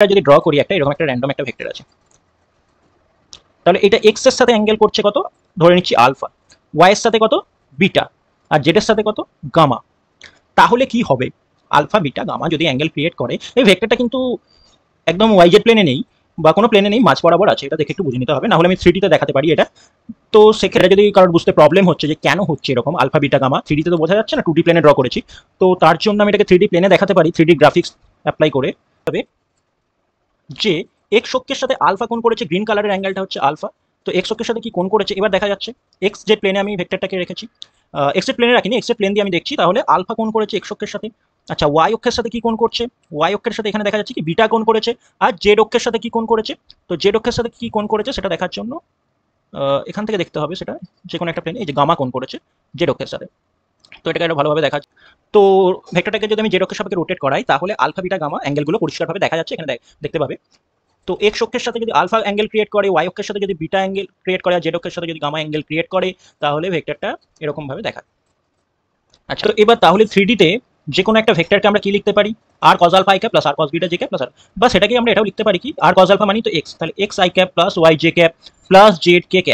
যদি ড্র করি একটা এরকম একটা র্যান্ডম একটা ভেক্টর আছে, তাহলে এটা এক্স এর সাথে অ্যাঙ্গেল করছে কত, ধরে নিচ্ছি আলফা, ওয়াই এর সাথে কত বিটা, আর জেড এর সাথে কত গামা। তাহলে কি হবে, আলফা বিটা গামা যদি অ্যাঙ্গেল ক্রিয়েট করে, এই ভেক্টরটা কিন্তু একদম ওয়াই জেড প্লেনে নেই বা কোনো প্লেনে নেই, মাঝ বরাবর আছে, এটা দেখে একটু বুঝে নিতে হবে, না হলে আমি 3D তে দেখাতে পারি এটা। তো সেক্ষেত্রে যদি কারোর বুঝতে প্রবলেম হচ্ছে যে কেন হচ্ছে এরকম আলফা বিটা গামা, 3D তে তো বোঝা যাচ্ছে না, 2D প্লেনে ড্র করেছি, তো তার জন্য আমি এটাকে 3D প্লেনে দেখাতে পারি 3D গ্রাফিক্স অ্যাপ্লাই করে। তবে যে এক্স অক্ষের সাথে আলফা কোণ করেছে, গ্রিন কালারের অ্যাঙ্গেলটা হচ্ছে আলফা, তো এক্স অক্ষের সাথে কি কোণ করেছে এবার দেখা যাচ্ছে। এক্স জেড প্লেনে আমি ভেক্টরটাকে রেখেছি, এক্স জেড প্লেনে রাখিনি, এক্স জেড প্লেন দিয়ে আমি দেখছি, তাহলে আলফা কোণ করেছে এক্স অক্ষের সাথে। আচ্ছা ওয়াই অক্ষের সাথে কি কোণ করছে, ওয়াই অক্ষের সাথে এখানে দেখা যাচ্ছে কি বিটা কোণ করেছে, আর জেড অক্ষের সাথে কি কোণ করেছে, তো জেড অক্ষের সাথে কি কোণ করেছে সেটা দেখার জন্য এখান থেকে দেখতে হবে সেটা, যে কোনো একটা প্লেনে এই যে গামা কোণ করেছে জেড অক্ষের সাথে, তো এটাকে আরো ভালোভাবে দেখা যাচ্ছে। তো ভেক্টরটাকে যদি আমি জেড অক্ষের সাপেক্ষে রোটেট করাই তাহলে আলফা বিটা গামা অ্যাঙ্গেলগুলো পরিষ্কারভাবে দেখা যাচ্ছে, এখানে দেখতে পাবে। তো এক্স অক্ষের সাথে যদি আলফা অ্যাঙ্গেল ক্রিয়েট করে, ওয়াই অক্ষের সাথে যদি বিটা অ্যাঙ্গেল ক্রিয়েট করে, আর জেড অক্ষের সাথে যদি গামা অ্যাঙ্গেল ক্রিয়েট করে, তাহলে ভেক্টরটা এরকম ভাবে দেখায়। আচ্ছা তো এবার তাহলে 3D তে যে কোনো একটা ভেক্টরকে আমরা কি লিখতে পারি, r cos alpha i cap plus r cos beta j cap plus r, বা সেটাকে আমরা এটাও লিখতে পারি কি আর কজ আলফা মানে তো এক্স, তাহলে X I cap plus Y J cap plus Z K cap.